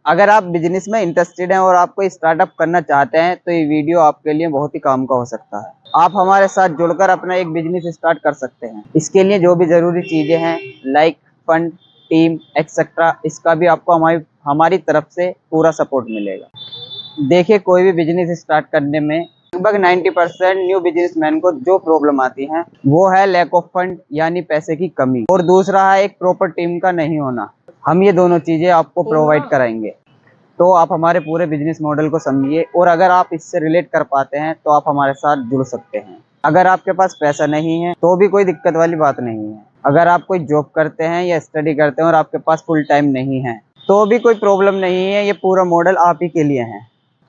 अगर आप बिजनेस में इंटरेस्टेड हैं और आप कोई स्टार्टअप करना चाहते हैं तो ये वीडियो आपके लिए बहुत ही काम का हो सकता है। आप हमारे साथ जुड़कर अपना एक बिजनेस स्टार्ट कर सकते हैं। इसके लिए जो भी ज़रूरी चीज़ें हैं लाइक फंड, टीम एक्सेट्रा, इसका भी आपको हमारी तरफ से पूरा सपोर्ट मिलेगा। देखिए, कोई भी बिजनेस स्टार्ट करने में लगभग 90% न्यू बिजनेसमैन को जो प्रॉब्लम आती है वो है लैक ऑफ फंड यानी पैसे की कमी, और दूसरा है एक प्रॉपर टीम का नहीं होना। हम ये दोनों चीज़ें आपको प्रोवाइड कराएंगे। तो आप हमारे पूरे बिजनेस मॉडल को समझिए, और अगर आप इससे रिलेट कर पाते हैं तो आप हमारे साथ जुड़ सकते हैं। अगर आपके पास पैसा नहीं है तो भी कोई दिक्कत वाली बात नहीं है। अगर आप कोई जॉब करते हैं या स्टडी करते हैं और आपके पास फुल टाइम नहीं है तो भी कोई प्रॉब्लम नहीं है, ये पूरा मॉडल आप ही के लिए है।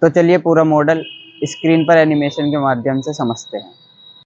तो चलिए पूरा मॉडल स्क्रीन पर एनिमेशन के माध्यम से समझते हैं।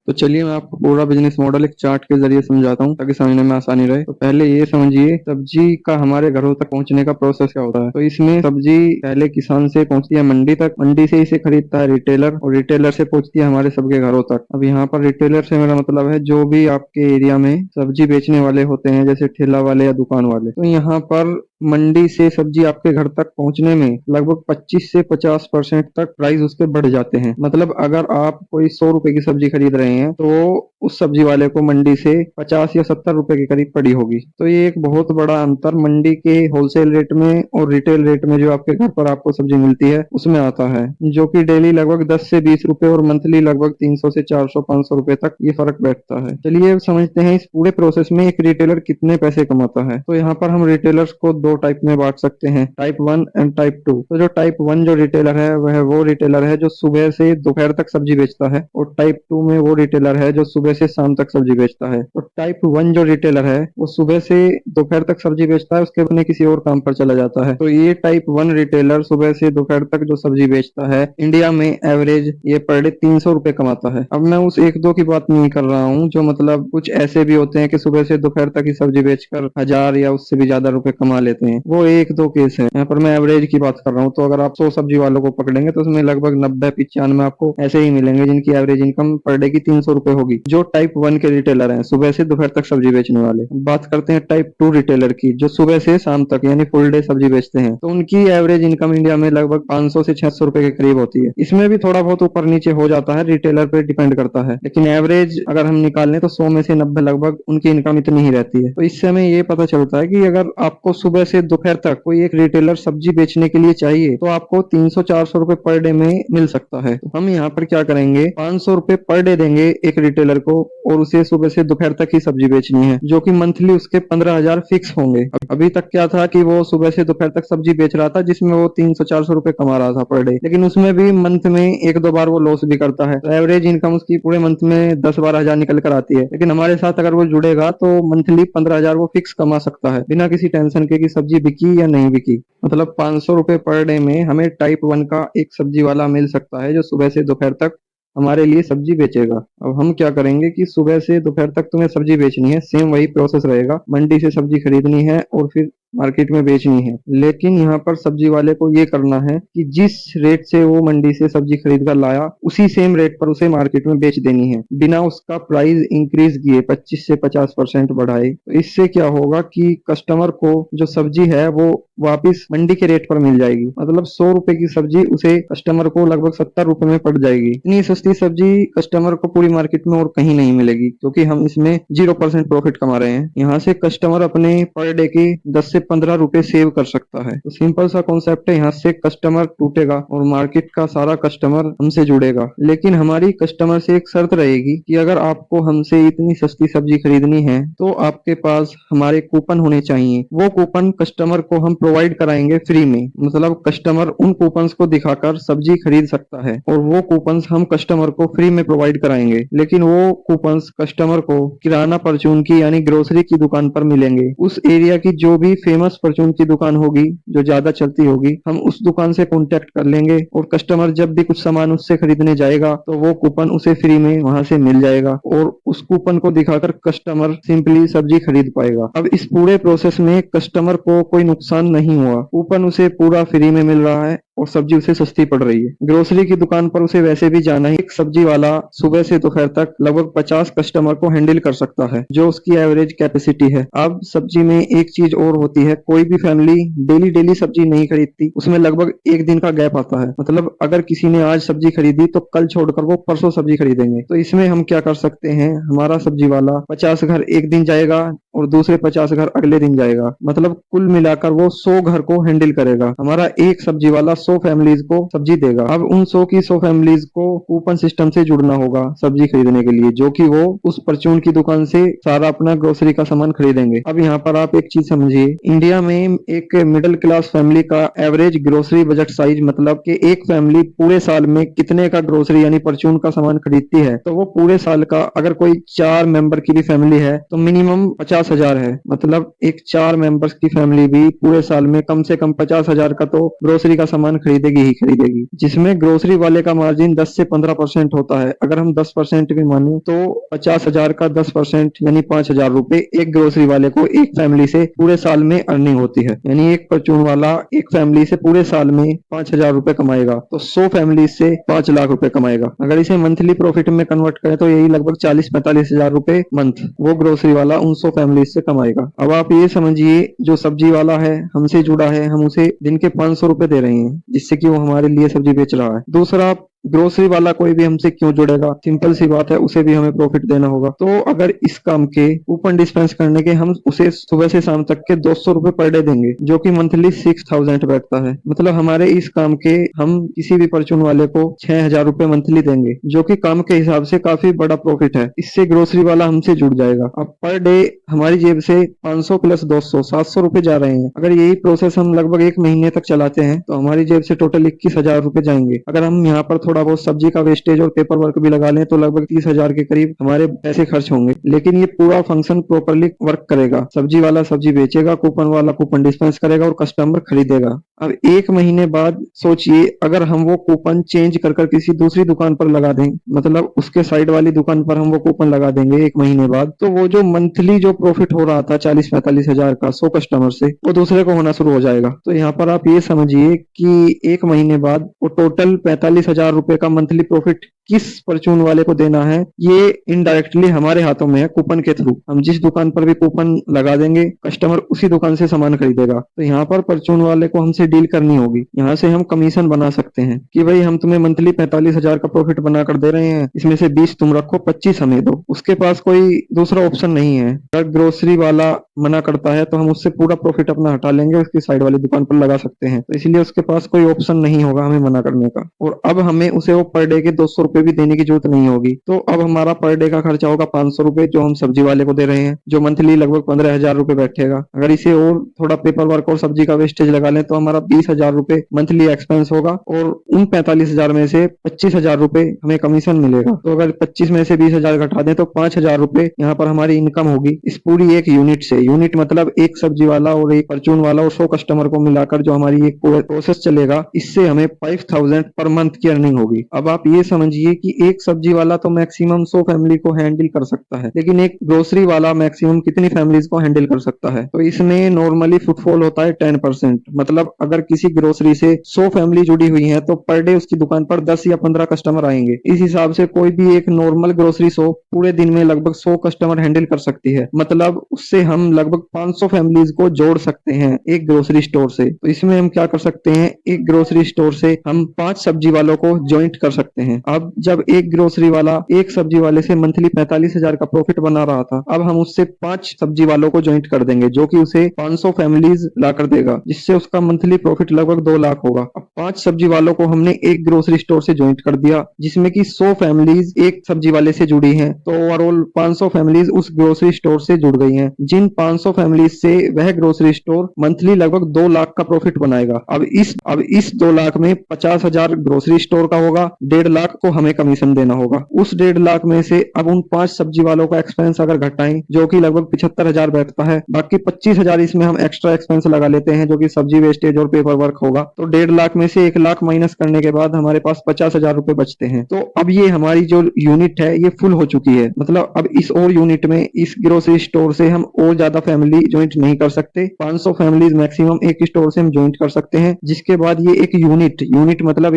तो चलिए मैं आपको पूरा बिजनेस मॉडल एक चार्ट के जरिए समझाता हूँ ताकि समझने में आसानी रहे। तो पहले ये समझिए सब्जी का हमारे घरों तक पहुंचने का प्रोसेस क्या होता है। तो इसमें सब्जी पहले किसान से पहुंचती है मंडी तक, मंडी से इसे खरीदता है रिटेलर, और रिटेलर से पहुंचती है हमारे सबके घरों तक। अब यहाँ पर रिटेलर से मेरा मतलब है जो भी आपके एरिया में सब्जी बेचने वाले होते हैं, जैसे ठेला वाले या दुकान वाले। तो यहाँ पर मंडी से सब्जी आपके घर तक पहुंचने में लगभग 25 से 50% तक प्राइस उसके बढ़ जाते हैं। मतलब अगर आप कोई 100 रुपए की सब्जी खरीद रहे हैं तो उस सब्जी वाले को मंडी से 50 या 70 रुपए के करीब पड़ी होगी। तो ये एक बहुत बड़ा अंतर मंडी के होलसेल रेट में और रिटेल रेट में जो आपके घर पर आपको सब्जी मिलती है उसमें आता है, जो कि डेली लगभग 10 से 20 रुपए और मंथली लगभग 300 से 400-500 रुपए तक ये फर्क बैठता है। चलिए समझते हैं इस पूरे प्रोसेस में एक रिटेलर कितने पैसे कमाता है। तो यहाँ पर हम रिटेलर्स को दो टाइप में बांट सकते हैं, टाइप 1 एंड टाइप 2। तो जो टाइप 1 जो रिटेलर है वह वो रिटेलर है जो सुबह से दोपहर तक सब्जी बेचता है, और टाइप 2 में वो रिटेलर है जो सुबह से शाम तक सब्जी बेचता है। तो टाइप 1 जो रिटेलर है वो सुबह से दोपहर तक सब्जी बेचता है, उसके अपने किसी और काम पर चला जाता है। तो ये टाइप 1 रिटेलर सुबह से दोपहर तक जो सब्जी बेचता है, इंडिया में एवरेज ये पर डे 300 रुपए कमाता है। अब मैं उस एक दो की बात नहीं कर रहा हूँ, जो मतलब कुछ ऐसे भी होते हैं कि सुबह से दोपहर तक ही सब्जी बेचकर 1000 या उससे भी ज्यादा रुपए कमा लेते हैं। वो एक दो केस है, यहाँ पर मैं एवरेज की बात कर रहा हूँ। तो अगर आप 100 सब्जी वालों को पकड़ेंगे तो उसमें लगभग 90-95 आपको ऐसे ही मिलेंगे जिनकी एवरेज इनकम पर डे की 300 रुपए होगी, जो टाइप 1 के रिटेलर हैं, सुबह से दोपहर तक सब्जी बेचने वाले। बात करते हैं टाइप 2 रिटेलर की, जो सुबह से शाम तक यानी फुल डे सब्जी बेचते हैं। तो उनकी एवरेज इनकम इंडिया में लगभग 500 से 600 रुपए के करीब होती है। इसमें भी थोड़ा बहुत ऊपर नीचे हो जाता है, रिटेलर पे डिपेंड करता है, लेकिन एवरेज अगर हम निकाल लें तो 100 में से 90 लगभग उनकी इनकम इतनी ही रहती है। तो इससे हमें ये पता चलता है कि अगर आपको सुबह से दोपहर तक कोई एक रिटेलर सब्जी बेचने के लिए चाहिए तो आपको 300-400 रुपए पर डे में मिल सकता है। तो हम यहाँ पर क्या करेंगे, 500 रुपए पर डे देंगे एक रिटेलर को, और उसे सुबह से दोपहर तक ही सब्जी बेचनी है, जो कि मंथली उसके 15,000 फिक्स होंगे। अभी तक क्या था कि वो सुबह से दोपहर तक सब्जी बेच रहा था जिसमें वो 300-400 रुपए कमा रहा था पर डे, लेकिन उसमें भी मंथ में एक दो बार वो लॉस भी करता है। तो एवरेज इनकम उसकी पूरे मंथ में 10-12 हजार निकल कर आती है। लेकिन हमारे साथ अगर वो जुड़ेगा तो मंथली 15,000 वो फिक्स कमा सकता है बिना किसी टेंशन के कि सब्जी बिकी या नहीं बिकी। मतलब 500 रुपए पर डे में हमें टाइप 1 का एक सब्जी वाला मिल सकता है जो सुबह से दोपहर तक हमारे लिए सब्जी बेचेगा। अब हम क्या करेंगे कि सुबह से दोपहर तक तुम्हें सब्जी बेचनी है, सेम वही प्रोसेस रहेगा, मंडी से सब्जी खरीदनी है और फिर मार्केट में बेचनी है। लेकिन यहाँ पर सब्जी वाले को ये करना है कि जिस रेट से वो मंडी से सब्जी खरीद कर लाया उसी सेम रेट पर उसे मार्केट में बेच देनी है, बिना उसका प्राइस इंक्रीज किए 25 से 50% बढ़ाए। तो इससे क्या होगा कि कस्टमर को जो सब्जी है वो वापिस मंडी के रेट पर मिल जाएगी। मतलब 100 रुपए की सब्जी उसे कस्टमर को लगभग 70 रुपए में पड़ जाएगी। इतनी सस्ती सब्जी कस्टमर को पूरी मार्केट में और कहीं नहीं मिलेगी, क्योंकि हम इसमें 0% प्रॉफिट कमा रहे हैं। यहाँ से कस्टमर अपने पर डे के 10 से 15 रुपए सेव कर सकता है। तो सिंपल सा कॉन्सेप्ट है, यहाँ से कस्टमर टूटेगा और मार्केट का सारा कस्टमर हमसे जुड़ेगा। लेकिन हमारी कस्टमर से एक शर्त रहेगी कि अगर आपको हमसे इतनी सस्ती सब्जी खरीदनी है तो आपके पास हमारे कूपन होने चाहिए। वो कूपन कस्टमर को हम प्रोवाइड कराएंगे फ्री में। मतलब कस्टमर उन कूपन्स को दिखाकर सब्जी खरीद सकता है, और वो कूपन्स हम कस्टमर को फ्री में प्रोवाइड कराएंगे। लेकिन वो कूपन्स कस्टमर को किराना परचून की यानी ग्रोसरी की दुकान पर मिलेंगे। उस एरिया की जो भी फेमस परचून की दुकान होगी जो ज्यादा चलती होगी, हम उस दुकान से कॉन्टेक्ट कर लेंगे, और कस्टमर जब भी कुछ सामान उससे खरीदने जाएगा तो वो कूपन उसे फ्री में वहां से मिल जाएगा, और उस कूपन को दिखाकर कस्टमर सिंपली सब्जी खरीद पाएगा। अब इस पूरे प्रोसेस में कस्टमर को कोई नुकसान नहीं हुआ, कूपन उसे पूरा फ्री में मिल रहा है और सब्जी उसे सस्ती पड़ रही है। ग्रोसरी की दुकान पर उसे वैसे भी जाना ही, एक सब्जी वाला सुबह से दोपहर तक लगभग 50 कस्टमर को हैंडल कर सकता है, जो उसकी एवरेज कैपेसिटी है। अब सब्जी में एक चीज और होती है, कोई भी फैमिली डेली डेली सब्जी नहीं खरीदती, उसमें लगभग एक दिन का गैप आता है। मतलब अगर किसी ने आज सब्जी खरीदी तो कल छोड़कर वो परसों सब्जी खरीदेंगे। तो इसमें हम क्या कर सकते हैं, हमारा सब्जी वाला 50 घर एक दिन जाएगा और दूसरे 50 घर अगले दिन जाएगा, मतलब कुल मिलाकर वो 100 घर को हैंडल करेगा। हमारा एक सब्जी वाला 100 फैमिलीज को सब्जी देगा। अब उन 100 की 100 फैमिलीज को कूपन सिस्टम से जुड़ना होगा सब्जी खरीदने के लिए, जो कि वो उस परचून की दुकान से सारा अपना ग्रोसरी का सामान खरीदेंगे। अब यहाँ पर आप एक चीज समझिए, इंडिया में एक मिडिल क्लास फैमिली का एवरेज ग्रोसरी बजट साइज, मतलब कि एक फैमिली पूरे साल में कितने का ग्रोसरी यानी परचून का सामान खरीदती है, तो वो पूरे साल का, अगर कोई 4 मेंबर की भी फैमिली है तो मिनिमम 50,000 है। मतलब एक 4 मेंबर्स की फैमिली भी पूरे साल में कम से कम 50,000 का तो ग्रोसरी का सामान खरीदेगी ही खरीदेगी, जिसमें ग्रोसरी वाले का मार्जिन 10 से 15% होता है। अगर हम 10% भी माने तो 50,000 का 10% यानी 5,000 रुपए एक ग्रोसरी वाले को एक फैमिली से पूरे साल में अर्निंग होती है। यानी एक परचून वाला एक फैमिली से पूरे साल में 5,000 रुपए कमाएगा तो 100 फैमिली से 5 लाख रुपए कमाएगा। अगर इसे मंथली प्रॉफिट में कन्वर्ट करें तो यही लगभग 40-45,000 रुपए मंथ वो ग्रोसरी वाला उन 100 फैमिली से कमाएगा। अब आप ये समझिए, जो सब्जी वाला है हमसे जुड़ा है, हम उसे दिन के 500 रुपए दे रहे हैं जिससे कि वो हमारे लिए सब्जी बेच रहा है। दूसरा, ग्रोसरी वाला कोई भी हमसे क्यों जुड़ेगा, सिंपल सी बात है, उसे भी हमें प्रॉफिट देना होगा। तो अगर इस काम के कूपन डिस्पेंस करने के हम उसे सुबह से शाम तक के 200 रुपए पर डे देंगे, जो कि मंथली 6,000 बैठता है। मतलब हमारे इस काम के हम किसी भी परचून वाले को 6,000 रुपए मंथली देंगे, जो कि काम के हिसाब से काफी बड़ा प्रॉफिट है। इससे ग्रोसरी वाला हमसे जुड़ जाएगा। अब पर डे हमारी जेब से 500 प्लस 200 700 रुपए जा रहे हैं। अगर यही प्रोसेस हम लगभग 1 महीने तक चलाते हैं तो हमारी जेब से टोटल 21,000 रुपए जाएंगे। अगर हम यहाँ पर थोड़ा बहुत सब्जी का वेस्टेज और पेपर वर्क भी लगा लें तो लगभग 30,000 के करीब हमारे पैसे खर्च होंगे। लेकिन ये पूरा फंक्शन प्रॉपरली वर्क करेगा। सब्जी वाला सब्जी बेचेगा, कूपन वाला कूपन डिस्पेंस करेगा और कस्टमर खरीदेगा। अब 1 महीने बाद सोचिए, अगर हम वो कूपन चेंज कर किसी दूसरी दुकान पर लगा दें, मतलब उसके साइड वाली दुकान पर हम वो कूपन लगा देंगे 1 महीने बाद, तो वो जो मंथली जो प्रॉफिट हो रहा था 40-45,000 का 100 कस्टमर से, वो दूसरे को होना शुरू हो जाएगा। तो यहाँ पर आप ये समझिए कि 1 महीने बाद वो टोटल 45,000 रुपए का मंथली प्रॉफिट किस परचून वाले को देना है, ये इनडायरेक्टली हमारे हाथों में है। कूपन के थ्रू हम जिस दुकान पर भी कूपन लगा देंगे, कस्टमर उसी दुकान से सामान खरीदेगा। तो यहाँ पर परचून वाले को हमसे डील करनी होगी। यहाँ से हम कमीशन बना सकते हैं कि भाई हम तुम्हें मंथली 45,000 का प्रॉफिट बनाकर दे रहे हैं, इसमें से 20 तुम रखो, 25 हमें दो। उसके पास कोई दूसरा ऑप्शन नहीं है। अगर ग्रोसरी वाला मना करता है तो हम उससे पूरा प्रॉफिट अपना हटा लेंगे, उसकी साइड वाली दुकान पर लगा सकते हैं। तो इसलिए उसके पास कोई ऑप्शन नहीं होगा हमें मना करने का। और अब हमें उसे वो पर डे के 200 रुपए भी देने की जरूरत नहीं होगी। तो अब हमारा पर डे का खर्चा होगा 500 रुपए, जो हम सब्जी वाले को दे रहे हैं, जो मंथली लगभग 15,000 रुपए बैठेगा। अगर इसे और थोड़ा पेपर वर्क और सब्जी का वेस्टेज लगा लें तो हमारा 20,000 रुपए मंथली एक्सपेंस होगा और उन 45,000 में से 25,000 रुपए हमें कमीशन मिलेगा। तो अगर 25 में से 20,000 घटा दें तो 5,000 रुपए यहाँ पर हमारी इनकम होगी इस पूरी एक यूनिट से। यूनिट मतलब एक सब्जी वाला और एक परचून वाला और 100 कस्टमर को मिलाकर जो हमारी एक प्रोसेस चलेगा, इससे हमें 5,000 पर मंथ की अर्निंग होगी। अब आप ये समझिए कि एक सब्जी वाला तो मैक्सिमम 100 फैमिली को हैंडल कर सकता है, लेकिन एक ग्रोसरी वाला मैक्सिमम कितनी फैमिलीज को हैंडल कर सकता है? तो इसमें नॉर्मली फुटफॉल होता है 10%। मतलब अगर किसी ग्रोसरी से 100 फैमिली जुड़ी हुई है तो पर डे उसकी दुकान पर 10 या 15 कस्टमर आएंगे। इस हिसाब से कोई भी एक नॉर्मल ग्रोसरी शॉप पूरे दिन में लगभग 100 कस्टमर हैंडल कर सकती है। मतलब उससे हम लगभग 500 फैमिलीज को जोड़ सकते हैं एक ग्रोसरी स्टोर से। तो इसमें हम क्या कर सकते हैं, एक ग्रोसरी स्टोर से हम 5 सब्जी वालों को ज्वाइंट कर सकते हैं। अब जब एक ग्रोसरी वाला एक सब्जी वाले से मंथली 45,000 का प्रॉफिट बना रहा था, अब हम उससे 5 सब्जी वालों को ज्वाइंट कर देंगे, जो कि उसे 500 फैमिलीज ला कर देगा, जिससे उसका मंथली प्रॉफिट लगभग 2 लाख होगा। अब 5 सब्जी वालों को हमने एक ग्रोसरी स्टोर से ज्वाइंट कर दिया, जिसमें कि 100 फैमिलीज एक सब्जी वाले से जुड़ी हैं, तो ओवरऑल 500 फैमिलीज उस ग्रोसरी स्टोर से जुड़ गई हैं, जिन 500 फैमिलीज से वह ग्रोसरी स्टोर मंथली लगभग 2 लाख का प्रॉफिट बनाएगा। अब इस 2 लाख में 50,000 ग्रोसरी स्टोर का होगा, 1.5 लाख को हमें कमीशन देना होगा। उस 1.5 लाख में से अब उन 5 सब्जी वालों का एक्सपेंस अगर घटाएं, जो कि लगभग 75,000 बैठता है, बाकी 25,000 इसमें हम एक्स्ट्रा एक्सपेंस लगा लेते हैं, जो कि सब्जी वेस्टेज और पेपर वर्क होगा। तो 1.5 लाख में से 1 लाख माइनस करने के बाद हमारे पास 50,000 रुपए बचते हैं। तो अब ये हमारी जो यूनिट है ये फुल हो चुकी है। मतलब अब इस और यूनिट में इस ग्रोसरी स्टोर से हम और ज्यादा फैमिली ज्वाइंट नहीं कर सकते। 500 फैमिलीज मैक्सिमम एक स्टोर से हम ज्वाइंट कर सकते हैं, जिसके बाद ये एक यूनिट मतलब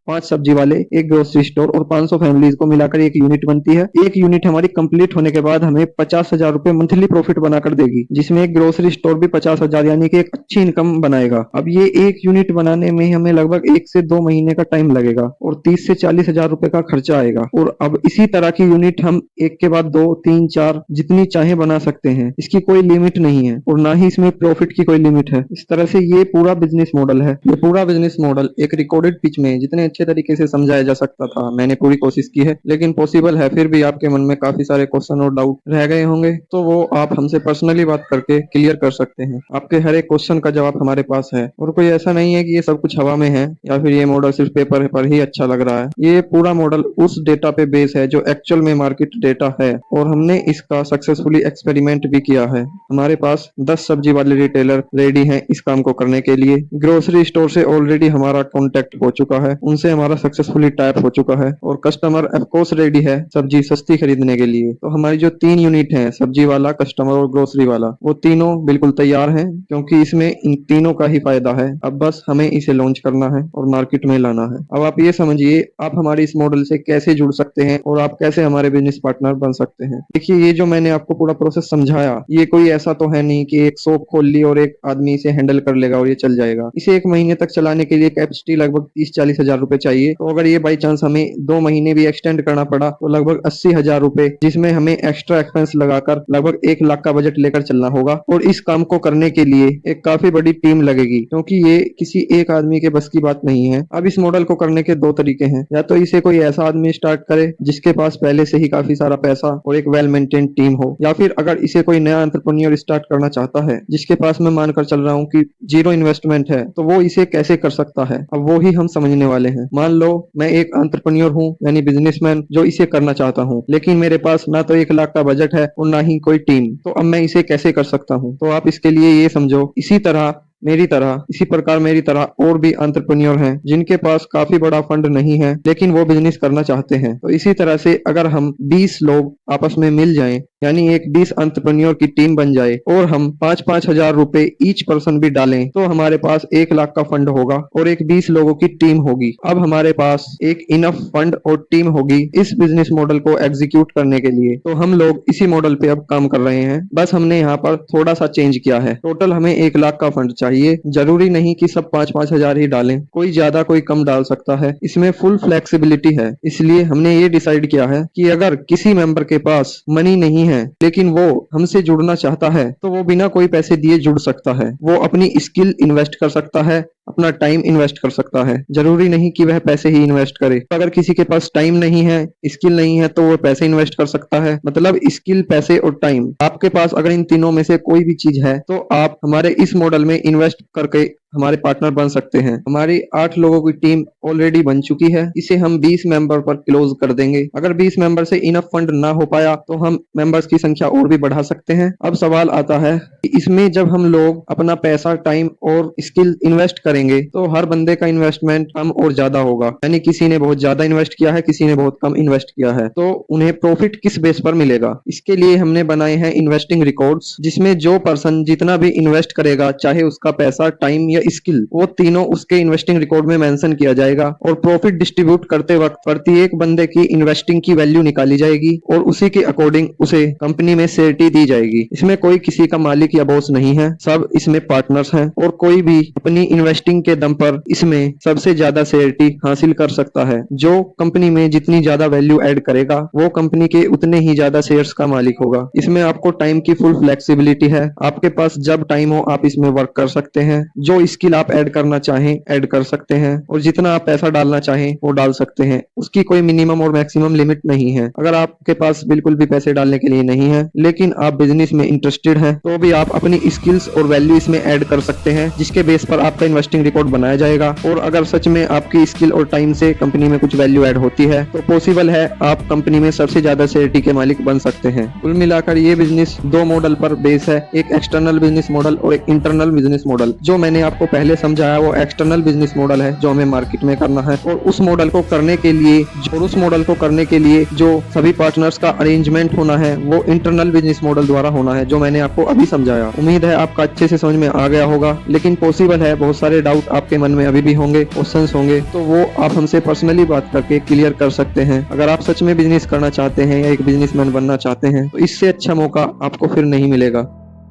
5 सब्जी वाले एक ग्रोसरी स्टोर और 500 फैमिलीज को मिलाकर एक यूनिट बनती है। एक यूनिट हमारी कंप्लीट होने के बाद हमें 50,000 रुपए मंथली प्रॉफिट बनाकर देगी, जिसमें एक ग्रोसरी स्टोर भी 50,000 यानी कि एक अच्छी इनकम बनाएगा। अब ये एक यूनिट बनाने में हमें लगभग 1 से 2 महीने का टाइम लगेगा और 30 से 40,000 रुपए का खर्चा आएगा। और अब इसी तरह की यूनिट हम एक के बाद 2, 3, 4 जितनी चाहे बना सकते हैं। इसकी कोई लिमिट नहीं है और ना ही इसमें प्रॉफिट की कोई लिमिट है। इस तरह से ये पूरा बिजनेस मॉडल है। ये पूरा बिजनेस मॉडल एक रिकॉर्डेड पिच में जितने अच्छे तरीके से समझाया जा सकता था मैंने पूरी कोशिश की है, लेकिन पॉसिबल है फिर भी आपके मन में काफी सारे क्वेश्चन और डाउट रह गए होंगे, तो वो आप हमसे पर्सनली बात करके क्लियर कर सकते हैं। आपके हर एक क्वेश्चन का जवाब हमारे पास है और कोई ऐसा नहीं है कि ये सब कुछ हवा में है या फिर ये मॉडल सिर्फ पेपर पर ही अच्छा लग रहा है। ये पूरा मॉडल उस डेटा पे बेस है जो एक्चुअल में मार्केट डेटा है और हमने इसका सक्सेसफुली एक्सपेरिमेंट भी किया है। हमारे पास 10 सब्जी वाले रिटेलर रेडी हैं इस काम को करने के लिए। ग्रोसरी स्टोर से ऑलरेडी हमारा कॉन्टेक्ट हो चुका है, उनसे हमारा सक्सेसफुली टाइप हो चुका है और कस्टमर ऑफकोर्स रेडी है सब्जी सस्ती खरीदने के लिए। तो हमारी जो 3 यूनिट है, सब्जी वाला, कस्टमर और ग्रोसरी वाला, वो तीनों बिल्कुल तैयार हैं क्योंकि इसमें इन तीनों का ही फायदा है। अब बस हमें इसे लॉन्च करना है और मार्केट में लाना है। अब आप ये समझिए आप हमारे इस मॉडल से कैसे जुड़ सकते हैं और आप कैसे हमारे बिजनेस पार्टनर बन सकते हैं। देखिए, ये जो मैंने आपको पूरा प्रोसेस समझाया, ये कोई ऐसा तो है नहीं कि एक शॉप खोल ली और एक आदमी इसे हैंडल कर लेगा और ये चल जाएगा। इसे 1 महीने तक चलाने के लिए कैपेसिटी लगभग 30-40 हजार रुपए चाहिए। तो अगर ये बाई चांस हमें 2 महीने भी एक्सटेंड करना पड़ा तो लगभग 80,000 रुपए, जिसमें हमें एक्स्ट्रा एक्सपेंस लगाकर लगभग 1 लाख का बजट लेकर चलना होगा। और इस काम को करने के लिए एक काफी बड़ी टीम लगेगी क्योंकि ये किसी एक आदमी के बस की बात नहीं है। अब इस मॉडल को करने के 2 तरीके हैं, या तो इसे कोई ऐसा आदमी स्टार्ट करे जिसके पास पहले से ही काफी सारा पैसा और एक वेल मेंटेन टीम हो, या फिर अगर इसे कोई नया एंटरप्रेन्योर स्टार्ट करना चाहता है जिसके पास मैं मानकर चल रहा हूँ कि 0 इन्वेस्टमेंट है, तो वो इसे कैसे कर सकता है। अब वो ही हम समझने वाले हैं। मान लो मैं एक एंटरप्रेन्योर हूँ यानी बिजनेसमैन जो इसे करना चाहता हूँ, लेकिन मेरे पास ना तो 1 लाख का बजट है और ना ही कोई टीम। तो अब मैं इसे कैसे कर सकता हूँ? तो आप इसके लिए ये समझो, इसी प्रकार मेरी तरह और भी एंटरप्रेन्योर हैं जिनके पास काफी बड़ा फंड नहीं है लेकिन वो बिजनेस करना चाहते हैं। तो इसी तरह से अगर हम 20 लोग आपस में मिल जाएं, यानी एक 20 एंटरप्रेन्योर की टीम बन जाए और हम 5-5 हजार रुपए ईच पर्सन भी डालें, तो हमारे पास 1 लाख का फंड होगा और एक 20 लोगों की टीम होगी। अब हमारे पास एक इनफ फंड और टीम होगी इस बिजनेस मॉडल को एग्जीक्यूट करने के लिए। तो हम लोग इसी मॉडल पे अब काम कर रहे हैं, बस हमने यहाँ पर थोड़ा सा चेंज किया है। टोटल हमें 1 लाख का फंड चाहिए। जरूरी नहीं कि सब 5-5 हजार ही डालें, कोई ज्यादा कोई कम डाल सकता है। इसमें फुल फ्लेक्सिबिलिटी है। इसलिए हमने ये डिसाइड किया है कि अगर किसी मेंबर के पास मनी नहीं है लेकिन वो हमसे जुड़ना चाहता है तो वो बिना कोई पैसे दिए जुड़ सकता है। वो अपनी स्किल इन्वेस्ट कर सकता है, अपना टाइम इन्वेस्ट कर सकता है। जरूरी नहीं कि वह पैसे ही इन्वेस्ट करे। अगर किसी के पास टाइम नहीं है, स्किल नहीं है, तो वो पैसे इन्वेस्ट कर सकता है। मतलब स्किल, पैसे और टाइम, आपके पास अगर इन तीनों में से कोई भी चीज है तो आप हमारे इस मॉडल में इन्वेस्ट करके हमारे पार्टनर बन सकते हैं। हमारी 8 लोगों की टीम ऑलरेडी बन चुकी है। इसे हम 20 मेंबर पर क्लोज कर देंगे। अगर 20 मेंबर से इनफ फंड ना हो पाया तो हम मेंबर्स की संख्या और भी बढ़ा सकते हैं। अब सवाल आता है कि इसमें जब हम लोग अपना पैसा, टाइम और स्किल इन्वेस्ट करेंगे तो हर बंदे का इन्वेस्टमेंट कम और ज्यादा होगा। यानी किसी ने बहुत ज्यादा इन्वेस्ट किया है, किसी ने बहुत कम इन्वेस्ट किया है, तो उन्हें प्रॉफिट किस बेस पर मिलेगा? इसके लिए हमने बनाए हैं इन्वेस्टिंग रिकॉर्ड्स, जिसमें जो पर्सन जितना भी इन्वेस्ट करेगा, चाहे उसका पैसा, टाइम या स्किल, वो तीनों उसके इन्वेस्टिंग रिकॉर्ड में मेंशन किया जाएगा। और प्रॉफिट डिस्ट्रीब्यूट करते वक्त प्रत्येक बंदे की इन्वेस्टिंग की वैल्यू निकाली जाएगी और उसी के अकॉर्डिंग उसे कंपनी में शेयरिटी दी जाएगी। इसमें कोई किसी का मालिक या बॉस नहीं है, सब इसमें पार्टनर्स हैं और कोई भी अपनी इन्वेस्टिंग के दम पर इसमें सबसे ज्यादा शेयरिटी हासिल कर सकता है। जो कंपनी में जितनी ज्यादा वैल्यू ऐड करेगा वो कंपनी के उतने ही ज्यादा शेयर्स का मालिक होगा। इसमें आपको टाइम की फुल फ्लेक्सिबिलिटी है। आपके पास जब टाइम हो आप इसमें वर्क कर सकते हैं। जो स्किल आप ऐड करना चाहें ऐड कर सकते हैं और जितना आप पैसा डालना चाहें वो डाल सकते हैं। उसकी कोई मिनिमम और मैक्सिमम लिमिट नहीं है। अगर आपके पास बिल्कुल भी पैसे डालने के लिए नहीं है लेकिन आप बिजनेस में इंटरेस्टेड हैं तो भी आप अपनी स्किल्स और वैल्यू इसमें ऐड कर सकते हैं, जिसके बेस पर आपका इन्वेस्टमेंट लिस्टिंग रिकॉर्ड बनाया जाएगा, और अगर सच में आपकी स्किल और टाइम से कंपनी में कुछ वैल्यू ऐड होती है तो पॉसिबल है आप कंपनी में सबसे ज्यादा शेयरिटी के मालिक बन सकते हैं। कुल मिलाकर ये बिजनेस दो मॉडल पर बेस है, एक एक्सटर्नल बिजनेस मॉडल और एक इंटरनल बिजनेस मॉडल। जो मैंने आपको पहले समझाया वो एक्सटर्नल बिजनेस मॉडल है जो हमें मार्केट में करना है, और उस मॉडल को करने के लिए जो सभी पार्टनर्स का अरेंजमेंट होना है वो इंटरनल बिजनेस मॉडल द्वारा होना है, जो मैंने आपको अभी समझाया। उम्मीद है आपका अच्छे से समझ में आ गया होगा, लेकिन पॉसिबल है बहुत सारे डाउट आपके मन में अभी भी होंगे, क्वेश्चंस होंगे, तो वो आप हमसे पर्सनली बात करके क्लियर कर सकते हैं। अगर आप सच में बिजनेस करना चाहते हैं या एक बिजनेसमैन बनना चाहते हैं तो इससे अच्छा मौका आपको फिर नहीं मिलेगा।